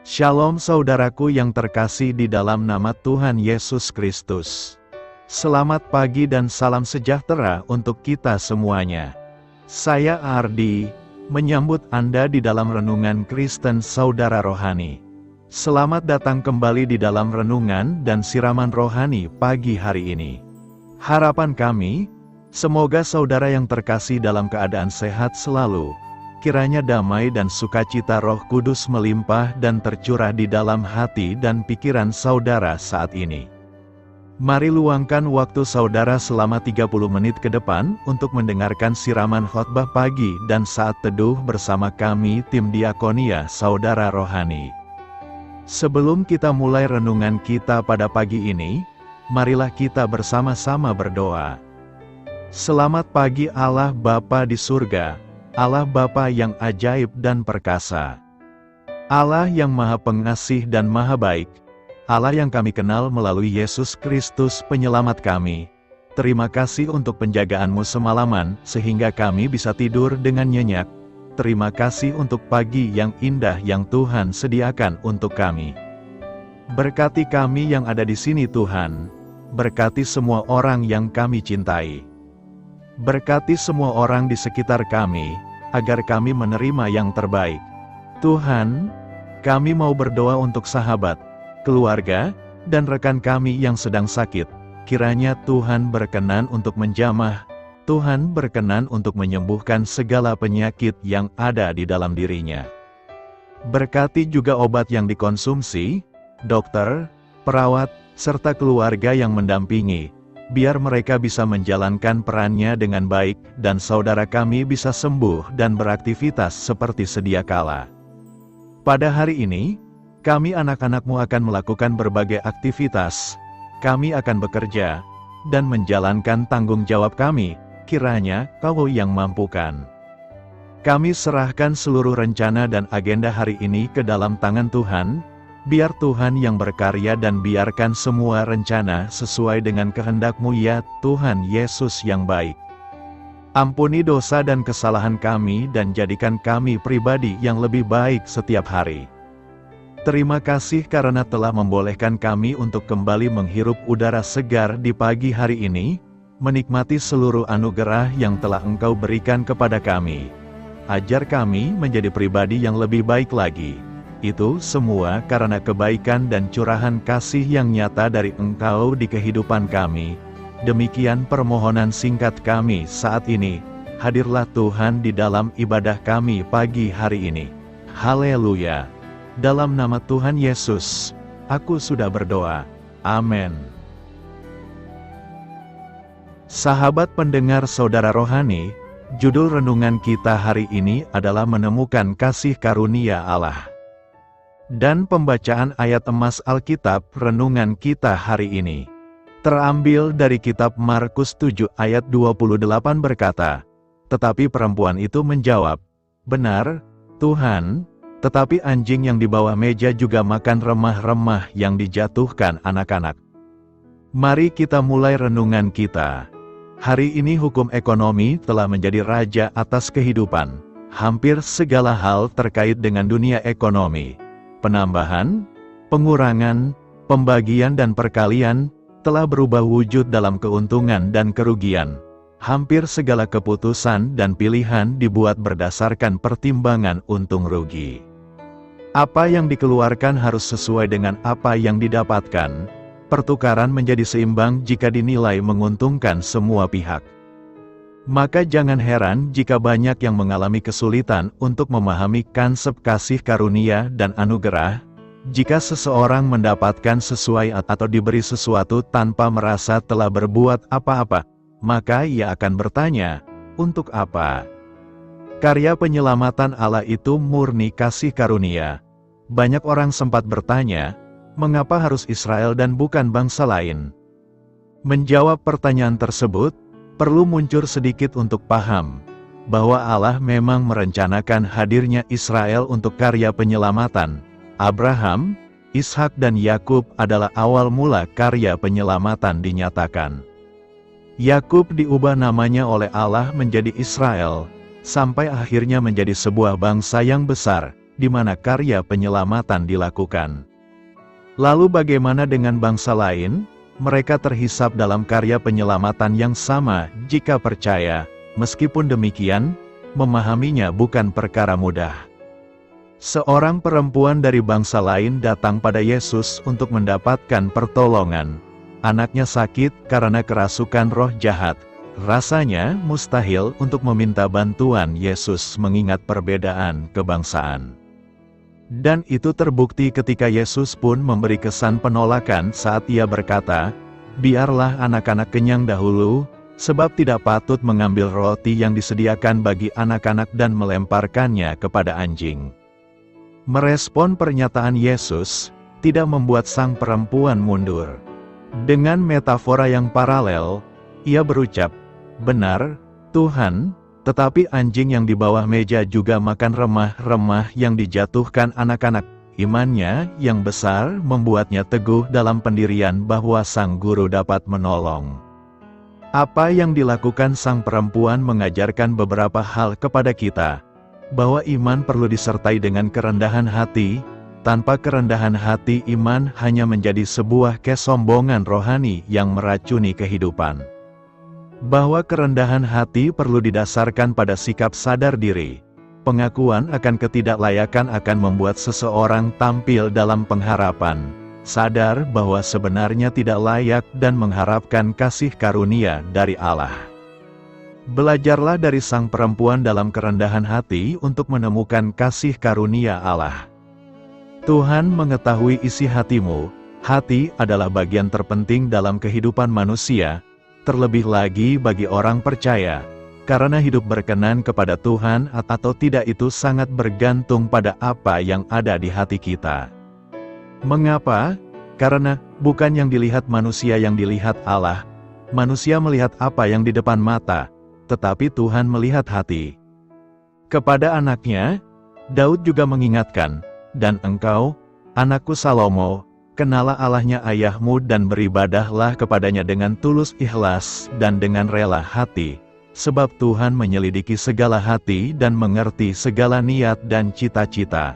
Shalom saudaraku yang terkasih di dalam nama Tuhan Yesus Kristus. Selamat pagi dan salam sejahtera untuk kita semuanya. Saya Ardi, menyambut Anda di dalam Renungan Kristen Saudara Rohani. Selamat datang kembali di dalam renungan dan siraman rohani pagi hari ini. Harapan kami, semoga saudara yang terkasih dalam keadaan sehat selalu. Kiranya damai dan sukacita Roh Kudus melimpah dan tercurah di dalam hati dan pikiran saudara saat ini. Mari luangkan waktu saudara selama 30 menit ke depan untuk mendengarkan siraman khotbah pagi dan saat teduh bersama kami tim Diakonia Saudara Rohani. Sebelum kita mulai renungan kita pada pagi ini, marilah kita bersama-sama berdoa. Selamat pagi Allah Bapa di surga, Allah Bapa yang ajaib dan perkasa. Allah yang maha pengasih dan maha baik. Allah yang kami kenal melalui Yesus Kristus penyelamat kami. Terima kasih untuk penjagaan-Mu semalaman, sehingga kami bisa tidur dengan nyenyak. Terima kasih untuk pagi yang indah yang Tuhan sediakan untuk kami. Berkati kami yang ada di sini Tuhan. Berkati semua orang yang kami cintai. Berkati semua orang di sekitar kami, agar kami menerima yang terbaik. Tuhan, kami mau berdoa untuk sahabat, keluarga, dan rekan kami yang sedang sakit. Kiranya Tuhan berkenan untuk menjamah, Tuhan berkenan untuk menyembuhkan segala penyakit yang ada di dalam dirinya. Berkati juga obat yang dikonsumsi, dokter, perawat, serta keluarga yang mendampingi, biar mereka bisa menjalankan perannya dengan baik, dan saudara kami bisa sembuh dan beraktivitas seperti sedia kala. Pada hari ini, kami anak-anak-Mu akan melakukan berbagai aktivitas. Kami akan bekerja, dan menjalankan tanggung jawab kami, kiranya Kau yang mampukan. Kami serahkan seluruh rencana dan agenda hari ini ke dalam tangan Tuhan. Biar Tuhan yang berkarya dan biarkan semua rencana sesuai dengan kehendak-Mu ya Tuhan Yesus yang baik. Ampuni dosa dan kesalahan kami dan jadikan kami pribadi yang lebih baik setiap hari. Terima kasih karena telah membolehkan kami untuk kembali menghirup udara segar di pagi hari ini, menikmati seluruh anugerah yang telah Engkau berikan kepada kami. Ajar kami menjadi pribadi yang lebih baik lagi. Itu semua karena kebaikan dan curahan kasih yang nyata dari Engkau di kehidupan kami. Demikian permohonan singkat kami saat ini. Hadirlah Tuhan di dalam ibadah kami pagi hari ini. Haleluya. Dalam nama Tuhan Yesus, aku sudah berdoa. Amin. Sahabat pendengar saudara rohani, judul renungan kita hari ini adalah menemukan kasih karunia Allah. Dan pembacaan ayat emas Alkitab renungan kita hari ini terambil dari kitab Markus 7 ayat 28 berkata, "Tetapi perempuan itu menjawab, 'Benar, Tuhan, tetapi anjing yang di bawah meja juga makan remah-remah yang dijatuhkan anak-anak.'" Mari kita mulai renungan kita. Hari ini hukum ekonomi telah menjadi raja atas kehidupan. Hampir segala hal terkait dengan dunia ekonomi, penambahan, pengurangan, pembagian dan perkalian, telah berubah wujud dalam keuntungan dan kerugian. Hampir segala keputusan dan pilihan dibuat berdasarkan pertimbangan untung rugi. Apa yang dikeluarkan harus sesuai dengan apa yang didapatkan. Pertukaran menjadi seimbang jika dinilai menguntungkan semua pihak. Maka jangan heran jika banyak yang mengalami kesulitan untuk memahami konsep kasih karunia dan anugerah. Jika seseorang mendapatkan sesuai atau diberi sesuatu tanpa merasa telah berbuat apa-apa, maka ia akan bertanya, untuk apa? Karya penyelamatan Allah itu murni kasih karunia. Banyak orang sempat bertanya, mengapa harus Israel dan bukan bangsa lain? Menjawab pertanyaan tersebut, perlu muncul sedikit untuk paham, bahwa Allah memang merencanakan hadirnya Israel untuk karya penyelamatan. Abraham, Ishak dan Yakub adalah awal mula karya penyelamatan dinyatakan. Yakub diubah namanya oleh Allah menjadi Israel, sampai akhirnya menjadi sebuah bangsa yang besar, di mana karya penyelamatan dilakukan. Lalu bagaimana dengan bangsa lain? Mereka terhisap dalam karya penyelamatan yang sama jika percaya. Meskipun demikian, memahaminya bukan perkara mudah. Seorang perempuan dari bangsa lain datang pada Yesus untuk mendapatkan pertolongan. Anaknya sakit karena kerasukan roh jahat. Rasanya mustahil untuk meminta bantuan Yesus mengingat perbedaan kebangsaan. Dan itu terbukti ketika Yesus pun memberi kesan penolakan saat ia berkata, "Biarlah anak-anak kenyang dahulu, sebab tidak patut mengambil roti yang disediakan bagi anak-anak dan melemparkannya kepada anjing." Merespon pernyataan Yesus, tidak membuat sang perempuan mundur. Dengan metafora yang paralel, ia berucap, "Benar, Tuhan, tetapi anjing yang di bawah meja juga makan remah-remah yang dijatuhkan anak-anak." Imannya yang besar membuatnya teguh dalam pendirian bahwa sang guru dapat menolong. Apa yang dilakukan sang perempuan mengajarkan beberapa hal kepada kita, bahwa iman perlu disertai dengan kerendahan hati. Tanpa kerendahan hati, iman hanya menjadi sebuah kesombongan rohani yang meracuni kehidupan. Bahwa kerendahan hati perlu didasarkan pada sikap sadar diri. Pengakuan akan ketidaklayakan akan membuat seseorang tampil dalam pengharapan, sadar bahwa sebenarnya tidak layak dan mengharapkan kasih karunia dari Allah. Belajarlah dari sang perempuan dalam kerendahan hati untuk menemukan kasih karunia Allah. Tuhan mengetahui isi hatimu. Hati adalah bagian terpenting dalam kehidupan manusia, terlebih lagi bagi orang percaya, karena hidup berkenan kepada Tuhan atau tidak itu sangat bergantung pada apa yang ada di hati kita. Mengapa? Karena bukan yang dilihat manusia yang dilihat Allah. Manusia melihat apa yang di depan mata, tetapi Tuhan melihat hati. Kepada anaknya, Daud juga mengingatkan, "Dan engkau, anakku Salomo, kenalah Allahnya ayahmu dan beribadahlah kepadanya dengan tulus ikhlas dan dengan rela hati, sebab Tuhan menyelidiki segala hati dan mengerti segala niat dan cita-cita."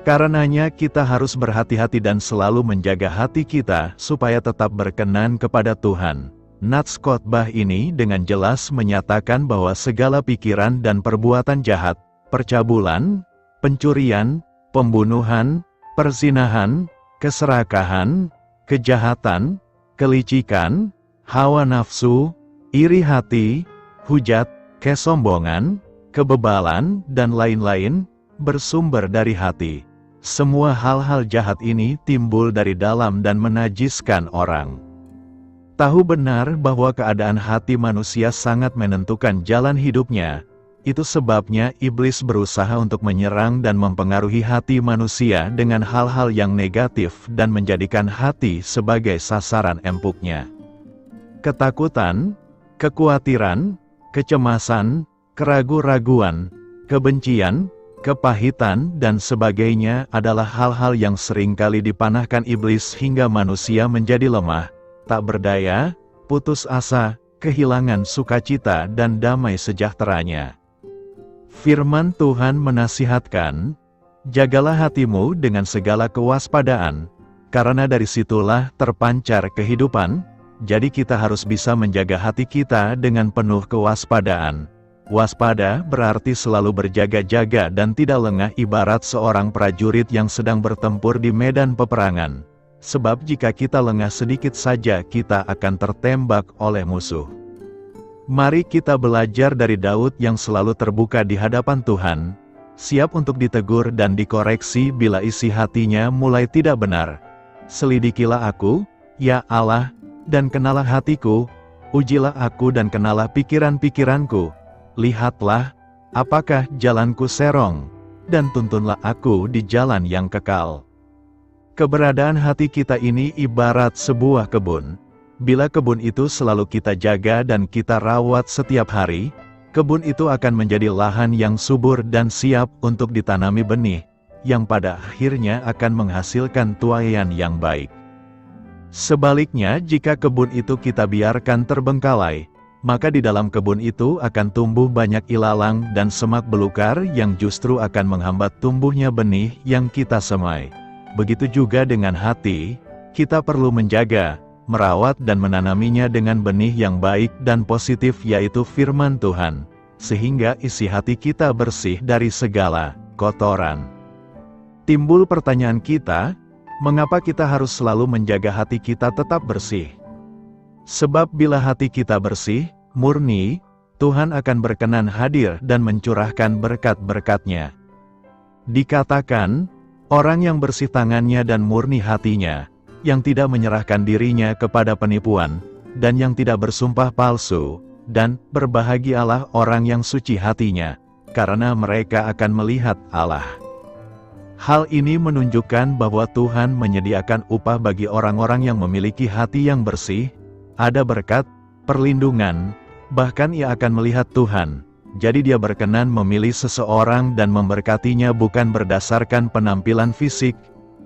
Karenanya kita harus berhati-hati dan selalu menjaga hati kita supaya tetap berkenan kepada Tuhan. Nats khotbah ini dengan jelas menyatakan bahwa segala pikiran dan perbuatan jahat, percabulan, pencurian, pembunuhan, perzinahan, keserakahan, kejahatan, kelicikan, hawa nafsu, iri hati, hujat, kesombongan, kebebalan, dan lain-lain, bersumber dari hati. Semua hal-hal jahat ini timbul dari dalam dan menajiskan orang. Tahu benar bahwa keadaan hati manusia sangat menentukan jalan hidupnya. Itu sebabnya iblis berusaha untuk menyerang dan mempengaruhi hati manusia dengan hal-hal yang negatif dan menjadikan hati sebagai sasaran empuknya. Ketakutan, kekhawatiran, kecemasan, keraguan-raguan, kebencian, kepahitan, dan sebagainya adalah hal-hal yang seringkali dipanahkan iblis hingga manusia menjadi lemah, tak berdaya, putus asa, kehilangan sukacita dan damai sejahteranya. Firman Tuhan menasihatkan, "Jagalah hatimu dengan segala kewaspadaan, karena dari situlah terpancar kehidupan." Jadi kita harus bisa menjaga hati kita dengan penuh kewaspadaan. Waspada berarti selalu berjaga-jaga dan tidak lengah ibarat seorang prajurit yang sedang bertempur di medan peperangan. Sebab jika kita lengah sedikit saja kita akan tertembak oleh musuh. Mari kita belajar dari Daud yang selalu terbuka di hadapan Tuhan, siap untuk ditegur dan dikoreksi bila isi hatinya mulai tidak benar. "Selidikilah aku, ya Allah, dan kenalah hatiku, ujilah aku dan kenalah pikiran-pikiranku. Lihatlah, apakah jalanku serong, dan tuntunlah aku di jalan yang kekal." Keberadaan hati kita ini ibarat sebuah kebun. Bila kebun itu selalu kita jaga dan kita rawat setiap hari, kebun itu akan menjadi lahan yang subur dan siap untuk ditanami benih, yang pada akhirnya akan menghasilkan tuaian yang baik. Sebaliknya, jika kebun itu kita biarkan terbengkalai, maka di dalam kebun itu akan tumbuh banyak ilalang dan semak belukar yang justru akan menghambat tumbuhnya benih yang kita semai. Begitu juga dengan hati, kita perlu menjaga, merawat dan menanaminya dengan benih yang baik dan positif yaitu firman Tuhan, sehingga isi hati kita bersih dari segala kotoran. Timbul pertanyaan kita, mengapa kita harus selalu menjaga hati kita tetap bersih? Sebab bila hati kita bersih, murni, Tuhan akan berkenan hadir dan mencurahkan berkat-berkat-Nya. Dikatakan, orang yang bersih tangannya dan murni hatinya, yang tidak menyerahkan dirinya kepada penipuan, dan yang tidak bersumpah palsu, dan berbahagialah orang yang suci hatinya, karena mereka akan melihat Allah. Hal ini menunjukkan bahwa Tuhan menyediakan upah bagi orang-orang yang memiliki hati yang bersih, ada berkat, perlindungan, bahkan ia akan melihat Tuhan. Jadi dia berkenan memilih seseorang dan memberkatinya bukan berdasarkan penampilan fisik,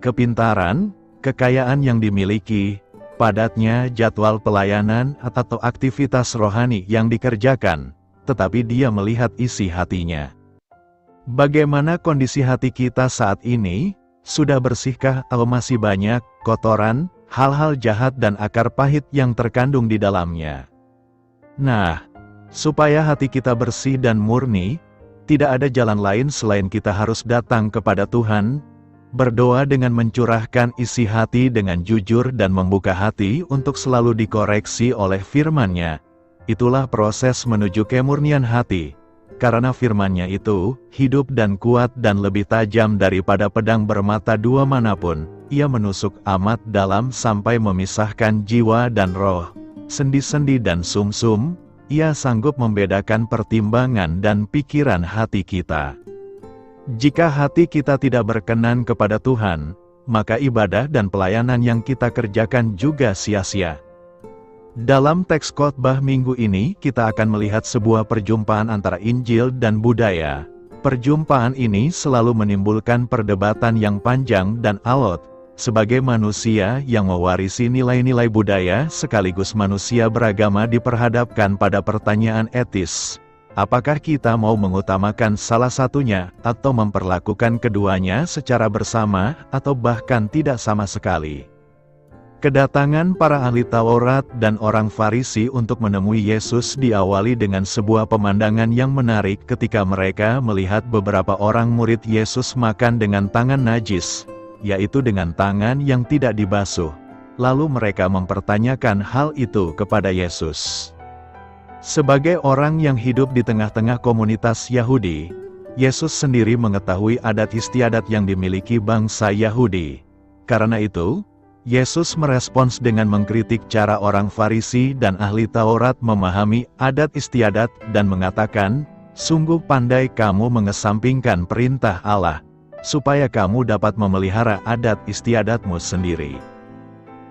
kepintaran, kekayaan yang dimiliki, padatnya jadwal pelayanan atau aktivitas rohani yang dikerjakan, tetapi dia melihat isi hatinya. Bagaimana kondisi hati kita saat ini? Sudah bersihkah atau masih banyak kotoran, hal-hal jahat dan akar pahit yang terkandung di dalamnya? Nah, supaya hati kita bersih dan murni, tidak ada jalan lain selain kita harus datang kepada Tuhan, berdoa dengan mencurahkan isi hati dengan jujur dan membuka hati untuk selalu dikoreksi oleh firman-Nya. Itulah proses menuju kemurnian hati, karena firman-Nya itu hidup dan kuat dan lebih tajam daripada pedang bermata dua manapun. Ia menusuk amat dalam sampai memisahkan jiwa dan roh, sendi-sendi dan sumsum. Ia sanggup membedakan pertimbangan dan pikiran hati kita. Jika hati kita tidak berkenan kepada Tuhan, maka ibadah dan pelayanan yang kita kerjakan juga sia-sia. Dalam teks khotbah minggu ini, kita akan melihat sebuah perjumpaan antara Injil dan budaya. Perjumpaan ini selalu menimbulkan perdebatan yang panjang dan alot. Sebagai manusia yang mewarisi nilai-nilai budaya sekaligus manusia beragama diperhadapkan pada pertanyaan etis. Apakah kita mau mengutamakan salah satunya atau memperlakukan keduanya secara bersama atau bahkan tidak sama sekali? Kedatangan para ahli Taurat dan orang Farisi untuk menemui Yesus diawali dengan sebuah pemandangan yang menarik ketika mereka melihat beberapa orang murid Yesus makan dengan tangan najis, yaitu dengan tangan yang tidak dibasuh. Lalu mereka mempertanyakan hal itu kepada Yesus. Sebagai orang yang hidup di tengah-tengah komunitas Yahudi, Yesus sendiri mengetahui adat istiadat yang dimiliki bangsa Yahudi. Karena itu, Yesus merespons dengan mengkritik cara orang Farisi dan ahli Taurat memahami adat istiadat dan mengatakan, "Sungguh pandai kamu mengesampingkan perintah Allah, supaya kamu dapat memelihara adat istiadatmu sendiri."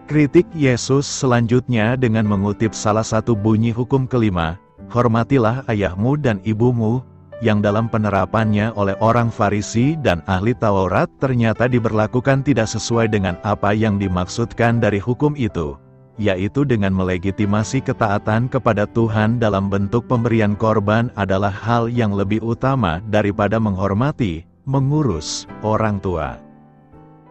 Kritik Yesus selanjutnya dengan mengutip salah satu bunyi hukum kelima, "Hormatilah ayahmu dan ibumu," yang dalam penerapannya oleh orang Farisi dan ahli Taurat ternyata diberlakukan tidak sesuai dengan apa yang dimaksudkan dari hukum itu, yaitu dengan melegitimasi ketaatan kepada Tuhan dalam bentuk pemberian korban adalah hal yang lebih utama daripada menghormati, mengurus orang tua.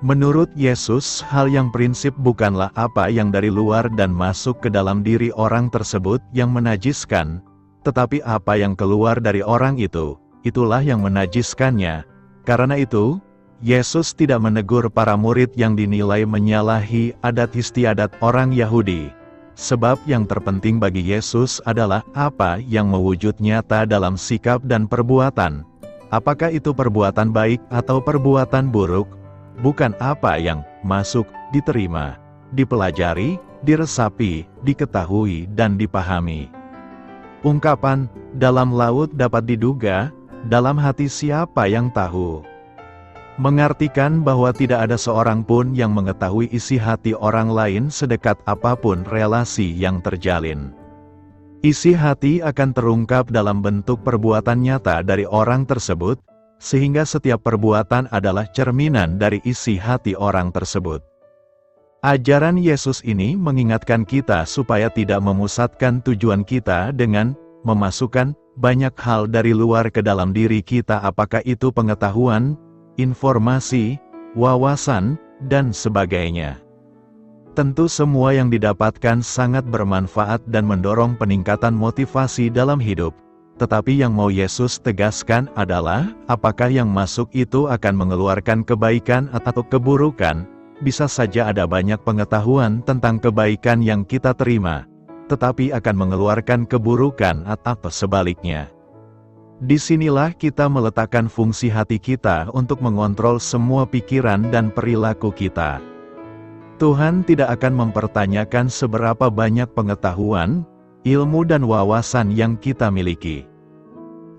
Menurut Yesus, hal yang prinsip bukanlah apa yang dari luar dan masuk ke dalam diri orang tersebut yang menajiskan, tetapi apa yang keluar dari orang itu, itulah yang menajiskannya. Karena itu, Yesus tidak menegur para murid yang dinilai menyalahi adat istiadat orang Yahudi. Sebab yang terpenting bagi Yesus adalah apa yang mewujud nyata dalam sikap dan perbuatan. Apakah itu perbuatan baik atau perbuatan buruk? Bukan apa yang masuk, diterima, dipelajari, diresapi, diketahui dan dipahami. Ungkapan, "dalam laut dapat diduga, dalam hati siapa yang tahu?" mengartikan bahwa tidak ada seorang pun yang mengetahui isi hati orang lain sedekat apapun relasi yang terjalin. Isi hati akan terungkap dalam bentuk perbuatan nyata dari orang tersebut, sehingga setiap perbuatan adalah cerminan dari isi hati orang tersebut. Ajaran Yesus ini mengingatkan kita supaya tidak memusatkan tujuan kita dengan memasukkan banyak hal dari luar ke dalam diri kita, apakah itu pengetahuan, informasi, wawasan, dan sebagainya. Tentu semua yang didapatkan sangat bermanfaat dan mendorong peningkatan motivasi dalam hidup. Tetapi yang mau Yesus tegaskan adalah, apakah yang masuk itu akan mengeluarkan kebaikan atau keburukan. Bisa saja ada banyak pengetahuan tentang kebaikan yang kita terima, tetapi akan mengeluarkan keburukan atau sebaliknya. Disinilah kita meletakkan fungsi hati kita untuk mengontrol semua pikiran dan perilaku kita. Tuhan tidak akan mempertanyakan seberapa banyak pengetahuan, ilmu dan wawasan yang kita miliki.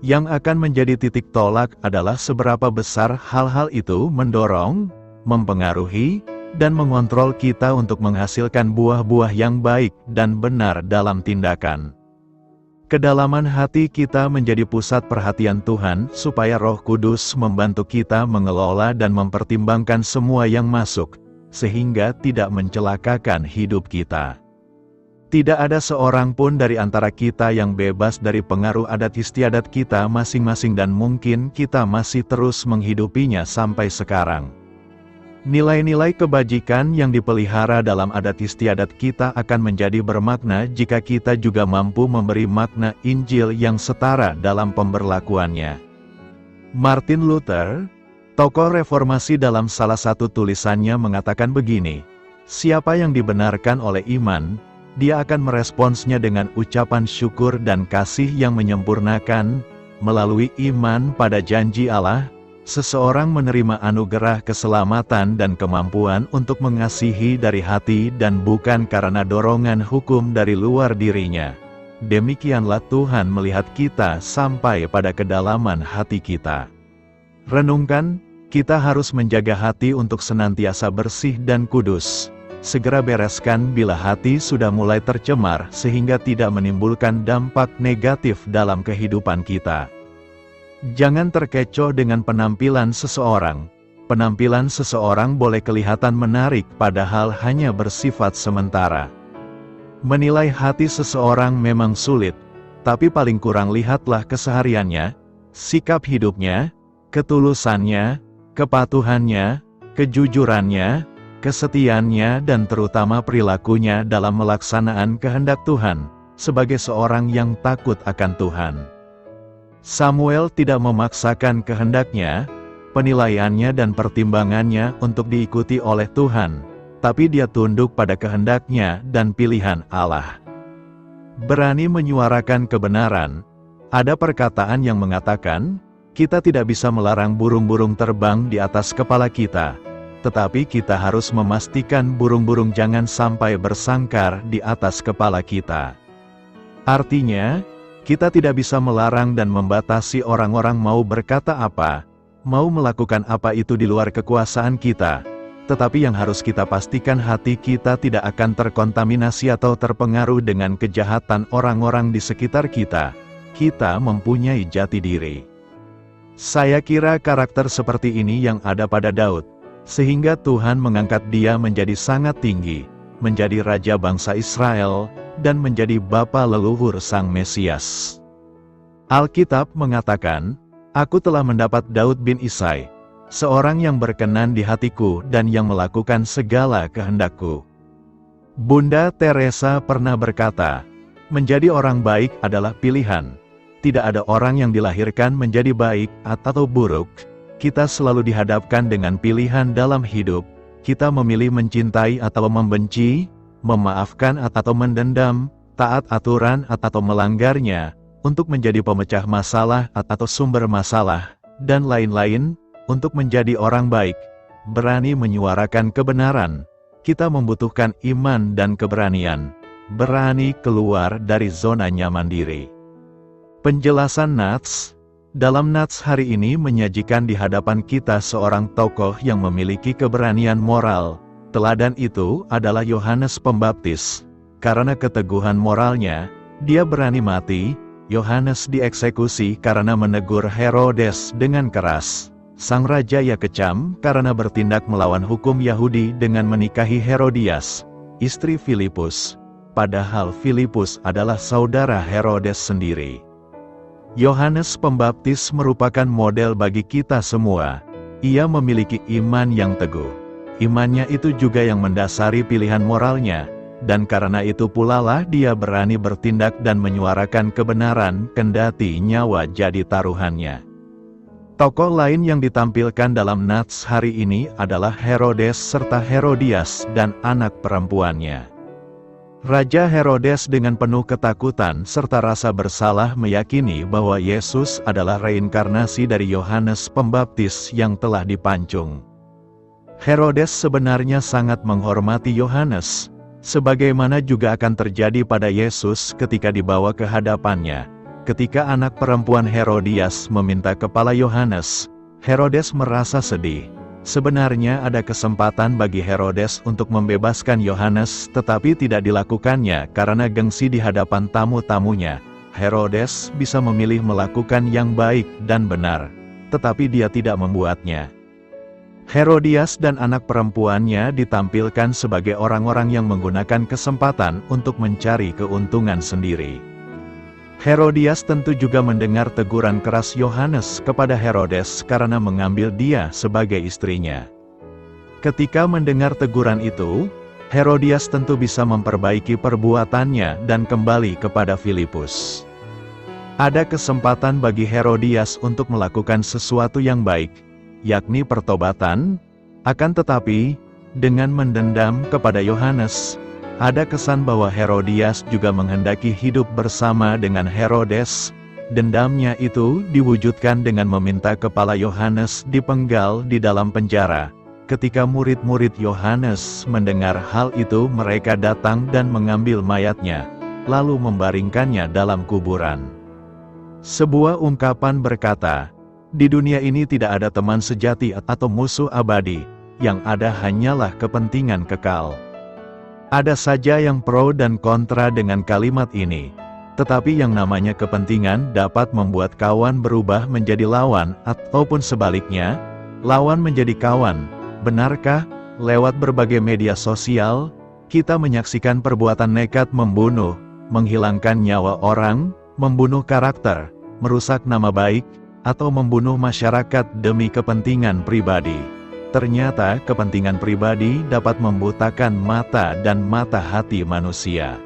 Yang akan menjadi titik tolak adalah seberapa besar hal-hal itu mendorong, mempengaruhi, dan mengontrol kita untuk menghasilkan buah-buah yang baik dan benar dalam tindakan. Kedalaman hati kita menjadi pusat perhatian Tuhan, supaya Roh Kudus membantu kita mengelola dan mempertimbangkan semua yang masuk, sehingga tidak mencelakakan hidup kita. Tidak ada seorang pun dari antara kita yang bebas dari pengaruh adat istiadat kita masing-masing, dan mungkin kita masih terus menghidupinya sampai sekarang. Nilai-nilai kebajikan yang dipelihara dalam adat istiadat kita akan menjadi bermakna jika kita juga mampu memberi makna Injil yang setara dalam pemberlakuannya. Martin Luther, tokoh reformasi, dalam salah satu tulisannya mengatakan begini, "Siapa yang dibenarkan oleh iman, dia akan meresponsnya dengan ucapan syukur dan kasih yang menyempurnakan. Melalui iman pada janji Allah, seseorang menerima anugerah keselamatan dan kemampuan untuk mengasihi dari hati dan bukan karena dorongan hukum dari luar dirinya. Demikianlah Tuhan melihat kita sampai pada kedalaman hati kita." Renungkan, kita harus menjaga hati untuk senantiasa bersih dan kudus. Segera bereskan bila hati sudah mulai tercemar sehingga tidak menimbulkan dampak negatif dalam kehidupan kita. Jangan terkecoh dengan penampilan seseorang. Penampilan seseorang boleh kelihatan menarik padahal hanya bersifat sementara. Menilai hati seseorang memang sulit, tapi paling kurang lihatlah kesehariannya, sikap hidupnya, ketulusannya, kepatuhannya, kejujurannya, kesetiaannya, dan terutama perilakunya dalam melaksanaan kehendak Tuhan, sebagai seorang yang takut akan Tuhan. Samuel tidak memaksakan kehendaknya, penilaiannya dan pertimbangannya untuk diikuti oleh Tuhan, tapi dia tunduk pada kehendaknya dan pilihan Allah. Berani menyuarakan kebenaran. Ada perkataan yang mengatakan, kita tidak bisa melarang burung-burung terbang di atas kepala kita, tetapi kita harus memastikan burung-burung jangan sampai bersangkar di atas kepala kita. Artinya, kita tidak bisa melarang dan membatasi orang-orang mau berkata apa, mau melakukan apa itu di luar kekuasaan kita. Tetapi yang harus kita pastikan, hati kita tidak akan terkontaminasi atau terpengaruh dengan kejahatan orang-orang di sekitar kita. Kita mempunyai jati diri. Saya kira karakter seperti ini yang ada pada Daud, sehingga Tuhan mengangkat dia menjadi sangat tinggi, menjadi raja bangsa Israel, dan menjadi bapa leluhur Sang Mesias. Alkitab mengatakan, "Aku telah mendapat Daud bin Isai, seorang yang berkenan di hatiku dan yang melakukan segala kehendakku." Bunda Teresa pernah berkata, menjadi orang baik adalah pilihan. Tidak ada orang yang dilahirkan menjadi baik atau buruk. Kita selalu dihadapkan dengan pilihan dalam hidup. Kita memilih mencintai atau membenci, memaafkan atau mendendam, taat aturan atau melanggarnya, untuk menjadi pemecah masalah atau sumber masalah, dan lain-lain. Untuk menjadi orang baik, berani menyuarakan kebenaran, kita membutuhkan iman dan keberanian, berani keluar dari zona nyaman diri. Penjelasan Nats dalam Nats hari ini menyajikan di hadapan kita seorang tokoh yang memiliki keberanian moral. Teladan itu adalah Yohanes Pembaptis. Karena keteguhan moralnya, dia berani mati. Yohanes dieksekusi karena menegur Herodes dengan keras. Sang raja ia kecam karena bertindak melawan hukum Yahudi dengan menikahi Herodias, istri Filipus, padahal Filipus adalah saudara Herodes sendiri. Yohanes Pembaptis merupakan model bagi kita semua. Ia memiliki iman yang teguh. Imannya itu juga yang mendasari pilihan moralnya, dan karena itu pula lah dia berani bertindak dan menyuarakan kebenaran kendati nyawa jadi taruhannya. Tokoh lain yang ditampilkan dalam nats hari ini adalah Herodes serta Herodias dan anak perempuannya. Raja Herodes dengan penuh ketakutan serta rasa bersalah meyakini bahwa Yesus adalah reinkarnasi dari Yohanes Pembaptis yang telah dipancung. Herodes sebenarnya sangat menghormati Yohanes, sebagaimana juga akan terjadi pada Yesus ketika dibawa ke hadapannya. Ketika anak perempuan Herodias meminta kepala Yohanes, Herodes merasa sedih. Sebenarnya ada kesempatan bagi Herodes untuk membebaskan Yohanes, tetapi tidak dilakukannya karena gengsi di hadapan tamu-tamunya. Herodes bisa memilih melakukan yang baik dan benar, tetapi dia tidak membuatnya. Herodias dan anak perempuannya ditampilkan sebagai orang-orang yang menggunakan kesempatan untuk mencari keuntungan sendiri. Herodias tentu juga mendengar teguran keras Yohanes kepada Herodes karena mengambil dia sebagai istrinya. Ketika mendengar teguran itu, Herodias tentu bisa memperbaiki perbuatannya dan kembali kepada Filipus. Ada kesempatan bagi Herodias untuk melakukan sesuatu yang baik, yakni pertobatan, akan tetapi, dengan mendendam kepada Yohanes, ada kesan bahwa Herodias juga menghendaki hidup bersama dengan Herodes. Dendamnya itu diwujudkan dengan meminta kepala Yohanes dipenggal di dalam penjara. Ketika murid-murid Yohanes mendengar hal itu, mereka datang dan mengambil mayatnya, lalu membaringkannya dalam kuburan. Sebuah ungkapan berkata, "Di dunia ini tidak ada teman sejati atau musuh abadi, yang ada hanyalah kepentingan kekal." Ada saja yang pro dan kontra dengan kalimat ini, tetapi yang namanya kepentingan dapat membuat kawan berubah menjadi lawan, ataupun sebaliknya, lawan menjadi kawan. Benarkah? Lewat berbagai media sosial, kita menyaksikan perbuatan nekat membunuh, menghilangkan nyawa orang, membunuh karakter, merusak nama baik, atau membunuh masyarakat demi kepentingan pribadi. Ternyata kepentingan pribadi dapat membutakan mata dan mata hati manusia.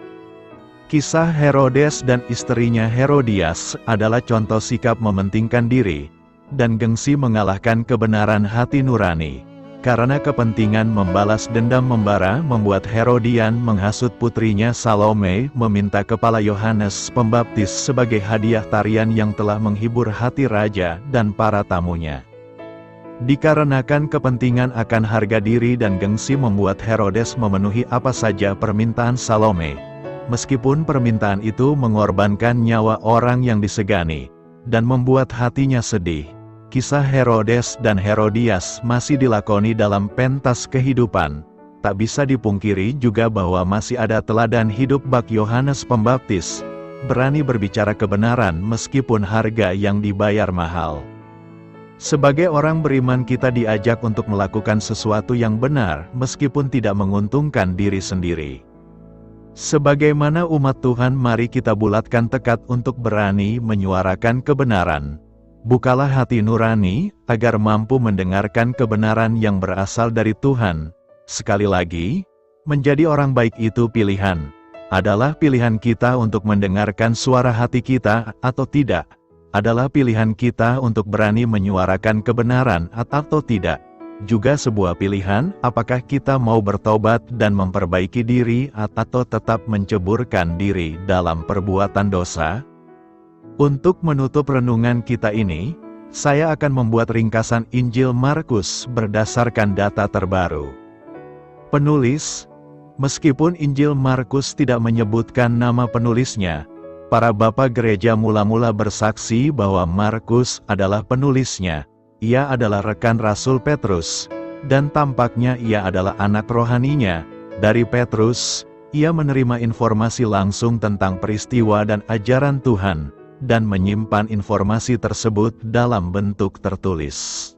Kisah Herodes dan istrinya Herodias adalah contoh sikap mementingkan diri, dan gengsi mengalahkan kebenaran hati nurani. Karena kepentingan membalas dendam membara membuat Herodian menghasut putrinya Salome meminta kepala Yohanes Pembaptis sebagai hadiah tarian yang telah menghibur hati raja dan para tamunya. Dikarenakan kepentingan akan harga diri dan gengsi membuat Herodes memenuhi apa saja permintaan Salome. Meskipun permintaan itu mengorbankan nyawa orang yang disegani, dan membuat hatinya sedih. Kisah Herodes dan Herodias masih dilakoni dalam pentas kehidupan. Tak bisa dipungkiri juga bahwa masih ada teladan hidup bak Yohanes Pembaptis, berani berbicara kebenaran meskipun harga yang dibayar mahal. Sebagai orang beriman kita diajak untuk melakukan sesuatu yang benar meskipun tidak menguntungkan diri sendiri. Sebagaimana umat Tuhan, mari kita bulatkan tekad untuk berani menyuarakan kebenaran. Bukalah hati nurani agar mampu mendengarkan kebenaran yang berasal dari Tuhan. Sekali lagi, menjadi orang baik itu pilihan. Adalah pilihan kita untuk mendengarkan suara hati kita atau tidak. Adalah pilihan kita untuk berani menyuarakan kebenaran atau tidak. Juga sebuah pilihan, apakah kita mau bertobat dan memperbaiki diri atau tetap menceburkan diri dalam perbuatan dosa? Untuk menutup renungan kita ini, saya akan membuat ringkasan Injil Markus berdasarkan data terbaru. Penulis, meskipun Injil Markus tidak menyebutkan nama penulisnya, para bapak gereja mula-mula bersaksi bahwa Markus adalah penulisnya. Ia adalah rekan Rasul Petrus, dan tampaknya ia adalah anak rohaninya. Dari Petrus, ia menerima informasi langsung tentang peristiwa dan ajaran Tuhan, dan menyimpan informasi tersebut dalam bentuk tertulis.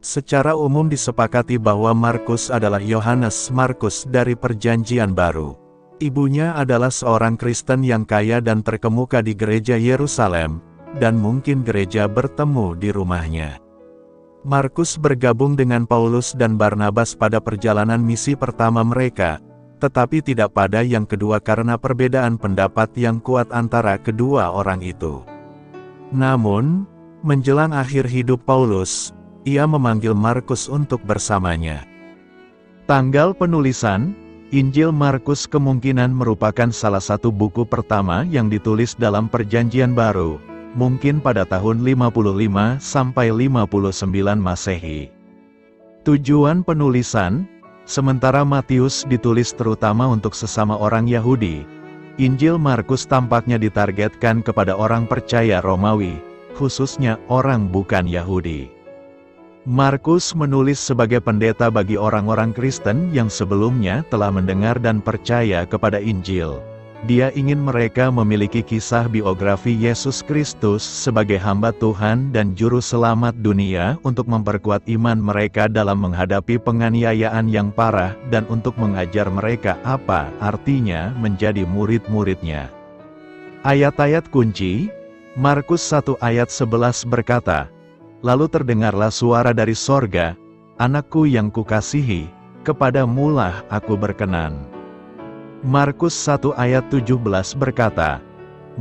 Secara umum disepakati bahwa Markus adalah Yohanes Markus dari Perjanjian Baru. Ibunya adalah seorang Kristen yang kaya dan terkemuka di gereja Yerusalem, dan mungkin gereja bertemu di rumahnya. Markus bergabung dengan Paulus dan Barnabas pada perjalanan misi pertama mereka, tetapi tidak pada yang kedua karena perbedaan pendapat yang kuat antara kedua orang itu. Namun, menjelang akhir hidup Paulus, ia memanggil Markus untuk bersamanya. Tanggal penulisan, Injil Markus kemungkinan merupakan salah satu buku pertama yang ditulis dalam Perjanjian Baru, mungkin pada tahun 55 sampai 59 Masehi. Tujuan penulisan, sementara Matius ditulis terutama untuk sesama orang Yahudi, Injil Markus tampaknya ditargetkan kepada orang percaya Romawi, khususnya orang bukan Yahudi. Markus menulis sebagai pendeta bagi orang-orang Kristen yang sebelumnya telah mendengar dan percaya kepada Injil. Dia ingin mereka memiliki kisah biografi Yesus Kristus sebagai hamba Tuhan dan juru selamat dunia untuk memperkuat iman mereka dalam menghadapi penganiayaan yang parah dan untuk mengajar mereka apa artinya menjadi murid-muridnya. Ayat-ayat kunci, Markus 1 ayat 11 berkata, "Lalu terdengarlah suara dari sorga, 'Anakku yang kukasihi, kepadamulah aku berkenan.'" Markus 1 ayat 17 berkata,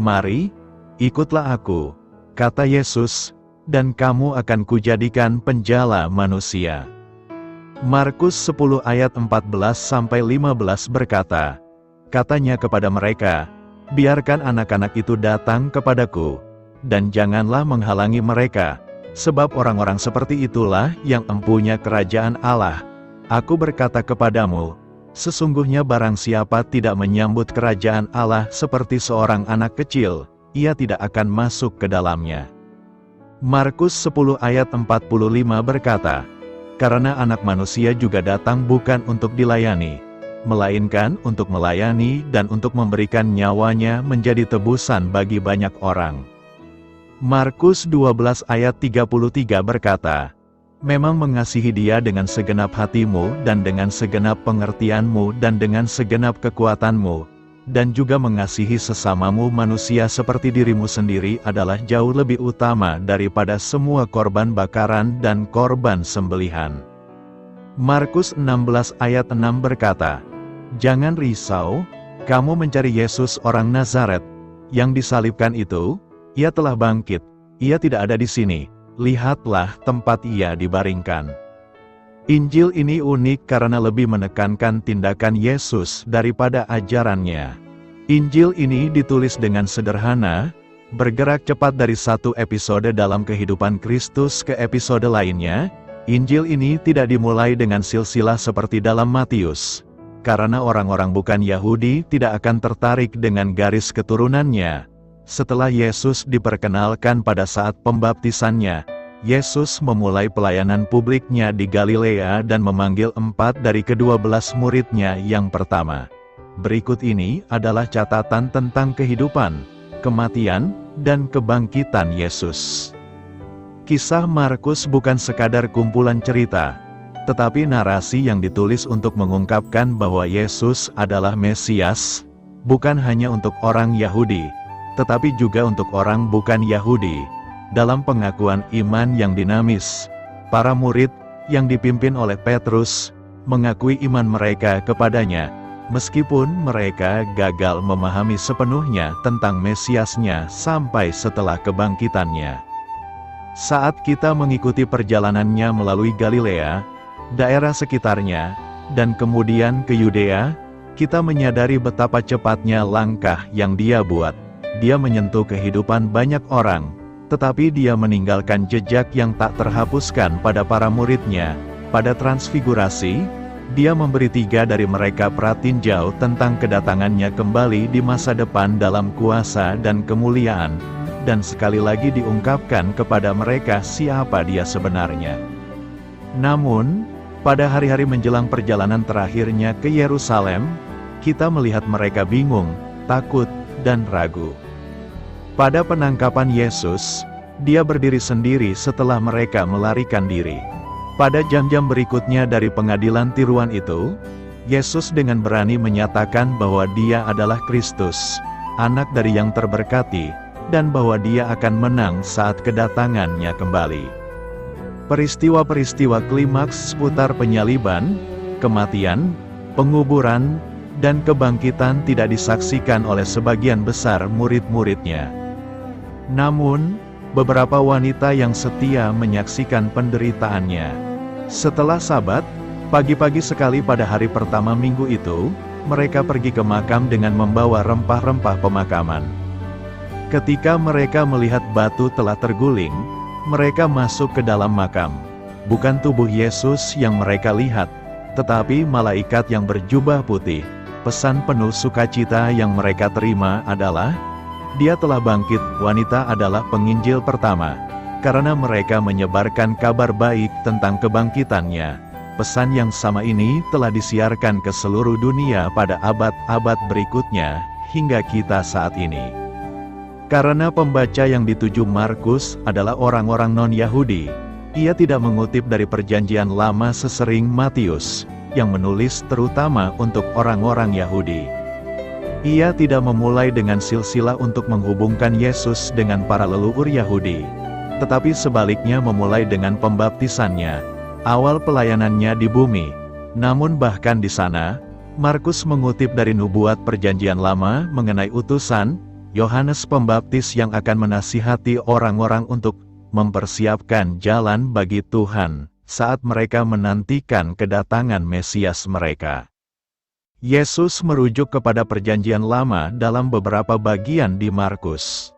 "Mari, ikutlah aku," kata Yesus, "dan kamu akan kujadikan penjala manusia." Markus 10 ayat 14-15 berkata, "Katanya kepada mereka, 'Biarkan anak-anak itu datang kepadaku, dan janganlah menghalangi mereka, sebab orang-orang seperti itulah yang empunya kerajaan Allah. Aku berkata kepadamu, sesungguhnya barang siapa tidak menyambut kerajaan Allah seperti seorang anak kecil, ia tidak akan masuk ke dalamnya." Markus 10 ayat 45 berkata, "Karena anak manusia juga datang bukan untuk dilayani, melainkan untuk melayani dan untuk memberikan nyawanya menjadi tebusan bagi banyak orang." Markus 12 ayat 33 berkata, "Memang mengasihi Dia dengan segenap hatimu dan dengan segenap pengertianmu dan dengan segenap kekuatanmu, dan juga mengasihi sesamamu manusia seperti dirimu sendiri adalah jauh lebih utama daripada semua korban bakaran dan korban sembelihan." Markus 16 ayat 6 berkata, "Jangan risau, kamu mencari Yesus orang Nazaret, yang disalibkan itu. Ia telah bangkit, ia tidak ada di sini. Lihatlah tempat ia dibaringkan." Injil ini unik karena lebih menekankan tindakan Yesus daripada ajarannya. Injil ini ditulis dengan sederhana, bergerak cepat dari satu episode dalam kehidupan Kristus ke episode lainnya. Injil ini tidak dimulai dengan silsilah seperti dalam Matius, karena orang-orang bukan Yahudi tidak akan tertarik dengan garis keturunannya. Setelah Yesus diperkenalkan pada saat pembaptisannya, Yesus memulai pelayanan publiknya di Galilea dan memanggil 4 dari ke-12 muridnya yang pertama. Berikut ini adalah catatan tentang kehidupan, kematian, dan kebangkitan Yesus. Kisah Markus bukan sekadar kumpulan cerita, tetapi narasi yang ditulis untuk mengungkapkan bahwa Yesus adalah Mesias, bukan hanya untuk orang Yahudi, tetapi juga untuk orang bukan Yahudi. Dalam pengakuan iman yang dinamis, para murid, yang dipimpin oleh Petrus, mengakui iman mereka kepadanya, meskipun mereka gagal memahami sepenuhnya tentang Mesiasnya sampai setelah kebangkitannya. Saat kita mengikuti perjalanannya melalui Galilea, daerah sekitarnya, dan kemudian ke Yudea, kita menyadari betapa cepatnya langkah yang dia buat. Dia menyentuh kehidupan banyak orang, tetapi dia meninggalkan jejak yang tak terhapuskan pada para muridnya. Pada transfigurasi, dia memberi 3 dari mereka pratinjau tentang kedatangannya kembali di masa depan dalam kuasa dan kemuliaan, dan sekali lagi diungkapkan kepada mereka siapa dia sebenarnya. Namun, pada hari-hari menjelang perjalanan terakhirnya ke Yerusalem, kita melihat mereka bingung, takut, dan ragu. Pada penangkapan Yesus, dia berdiri sendiri setelah mereka melarikan diri. Pada jam-jam berikutnya dari pengadilan tiruan itu, Yesus dengan berani menyatakan bahwa Dia adalah Kristus, Anak dari Yang Terberkati, dan bahwa Dia akan menang saat kedatangannya kembali. Peristiwa-peristiwa klimaks seputar penyaliban, kematian, penguburan, dan kebangkitan tidak disaksikan oleh sebagian besar murid-muridnya. Namun, beberapa wanita yang setia menyaksikan penderitaannya. Setelah Sabat, pagi-pagi sekali pada hari pertama minggu itu, mereka pergi ke makam dengan membawa rempah-rempah pemakaman. Ketika mereka melihat batu telah terguling, mereka masuk ke dalam makam. Bukan tubuh Yesus yang mereka lihat, tetapi malaikat yang berjubah putih. Pesan penuh sukacita yang mereka terima adalah, Dia telah bangkit. Wanita adalah penginjil pertama, karena mereka menyebarkan kabar baik tentang kebangkitannya. Pesan yang sama ini telah disiarkan ke seluruh dunia pada abad-abad berikutnya, hingga kita saat ini. Karena pembaca yang dituju Markus adalah orang-orang non-Yahudi, ia tidak mengutip dari Perjanjian Lama sesering Matius, yang menulis terutama untuk orang-orang Yahudi. Ia tidak memulai dengan silsilah untuk menghubungkan Yesus dengan para leluhur Yahudi, tetapi sebaliknya memulai dengan pembaptisannya, awal pelayanannya di bumi. Namun bahkan di sana, Markus mengutip dari nubuat Perjanjian Lama mengenai utusan Yohanes Pembaptis yang akan menasihati orang-orang untuk mempersiapkan jalan bagi Tuhan saat mereka menantikan kedatangan Mesias mereka. Yesus merujuk kepada Perjanjian Lama dalam beberapa bagian di Markus.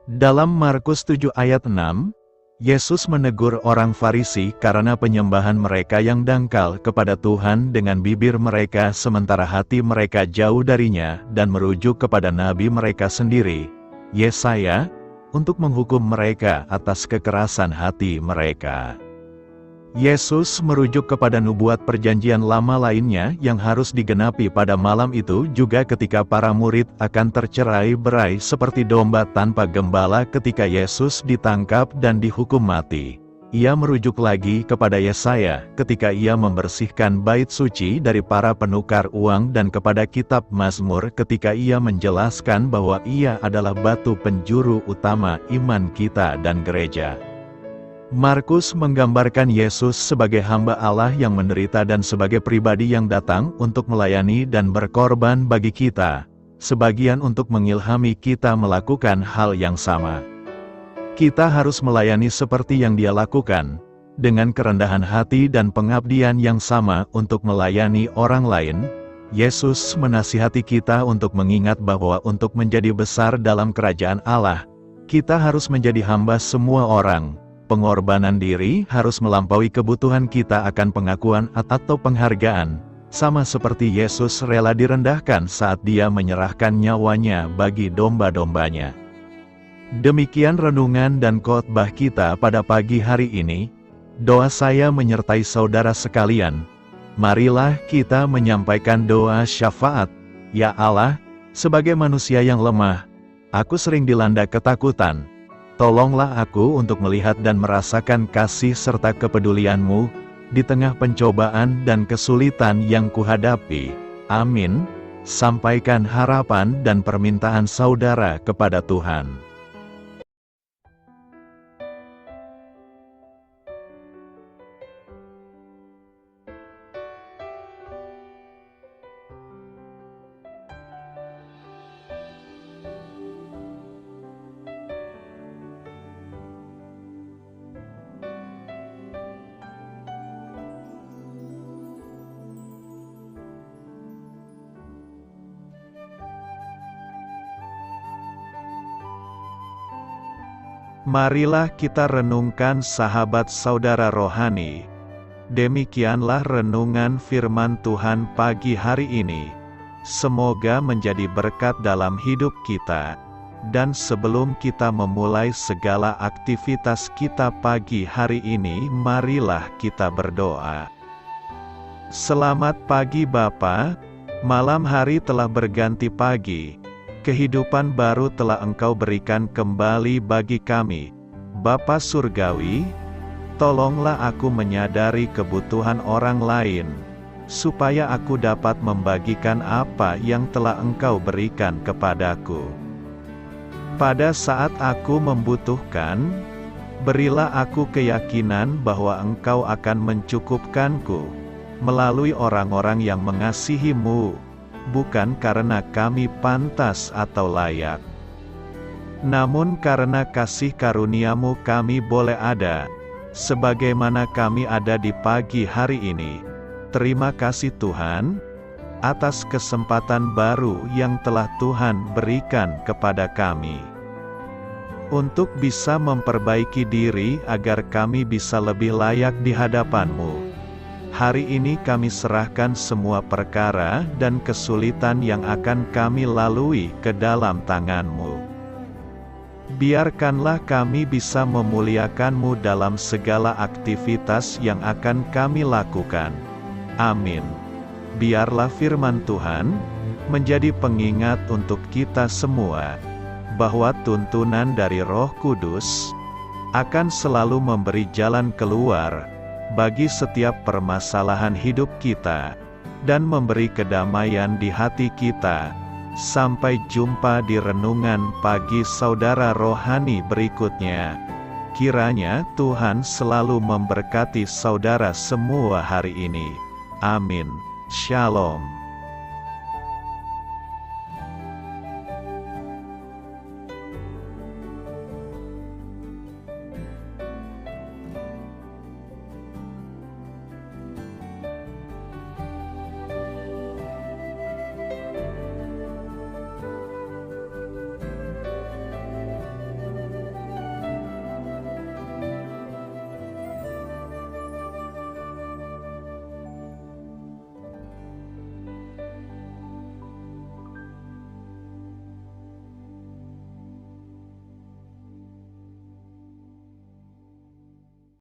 Dalam Markus 7 ayat 6, Yesus menegur orang Farisi karena penyembahan mereka yang dangkal kepada Tuhan dengan bibir mereka sementara hati mereka jauh darinya, dan merujuk kepada nabi mereka sendiri, Yesaya, untuk menghukum mereka atas kekerasan hati mereka. Yesus merujuk kepada nubuat Perjanjian Lama lainnya yang harus digenapi pada malam itu juga ketika para murid akan tercerai-berai seperti domba tanpa gembala ketika Yesus ditangkap dan dihukum mati. Ia merujuk lagi kepada Yesaya ketika ia membersihkan bait suci dari para penukar uang dan kepada kitab Mazmur ketika ia menjelaskan bahwa ia adalah batu penjuru utama iman kita dan gereja. Markus menggambarkan Yesus sebagai hamba Allah yang menderita dan sebagai pribadi yang datang untuk melayani dan berkorban bagi kita, sebagian untuk mengilhami kita melakukan hal yang sama. Kita harus melayani seperti yang Dia lakukan, dengan kerendahan hati dan pengabdian yang sama untuk melayani orang lain. Yesus menasihati kita untuk mengingat bahwa untuk menjadi besar dalam kerajaan Allah, kita harus menjadi hamba semua orang. Pengorbanan diri harus melampaui kebutuhan kita akan pengakuan atau penghargaan, sama seperti Yesus rela direndahkan saat Dia menyerahkan nyawanya bagi domba-dombanya. Demikian renungan dan khotbah kita pada pagi hari ini. Doa saya menyertai saudara sekalian. Marilah kita menyampaikan doa syafaat. Ya Allah, sebagai manusia yang lemah, aku sering dilanda ketakutan. Tolonglah aku untuk melihat dan merasakan kasih serta kepedulian-Mu di tengah pencobaan dan kesulitan yang kuhadapi. Amin. Sampaikan harapan dan permintaan saudara kepada Tuhan. Marilah kita renungkan sahabat saudara rohani. Demikianlah renungan firman Tuhan pagi hari ini. Semoga menjadi berkat dalam hidup kita. Dan sebelum kita memulai segala aktivitas kita pagi hari ini, marilah kita berdoa. Selamat pagi Bapa, malam hari telah berganti pagi. Kehidupan baru telah Engkau berikan kembali bagi kami, Bapa Surgawi. Tolonglah aku menyadari kebutuhan orang lain, supaya aku dapat membagikan apa yang telah Engkau berikan kepadaku. Pada saat aku membutuhkan, berilah aku keyakinan bahwa Engkau akan mencukupkanku, melalui orang-orang yang mengasihi-Mu, bukan karena kami pantas atau layak, namun karena kasih karunia-Mu kami boleh ada, sebagaimana kami ada di pagi hari ini. Terima kasih Tuhan, atas kesempatan baru yang telah Tuhan berikan kepada kami, untuk bisa memperbaiki diri agar kami bisa lebih layak di hadapan-Mu. Hari ini kami serahkan semua perkara dan kesulitan yang akan kami lalui ke dalam tangan-Mu. Biarkanlah kami bisa memuliakan-Mu dalam segala aktivitas yang akan kami lakukan. Amin. Biarlah firman Tuhan menjadi pengingat untuk kita semua, bahwa tuntunan dari Roh Kudus akan selalu memberi jalan keluar bagi setiap permasalahan hidup kita, dan memberi kedamaian di hati kita. Sampai jumpa di renungan pagi saudara rohani berikutnya. Kiranya Tuhan selalu memberkati saudara semua hari ini. Amin. Shalom.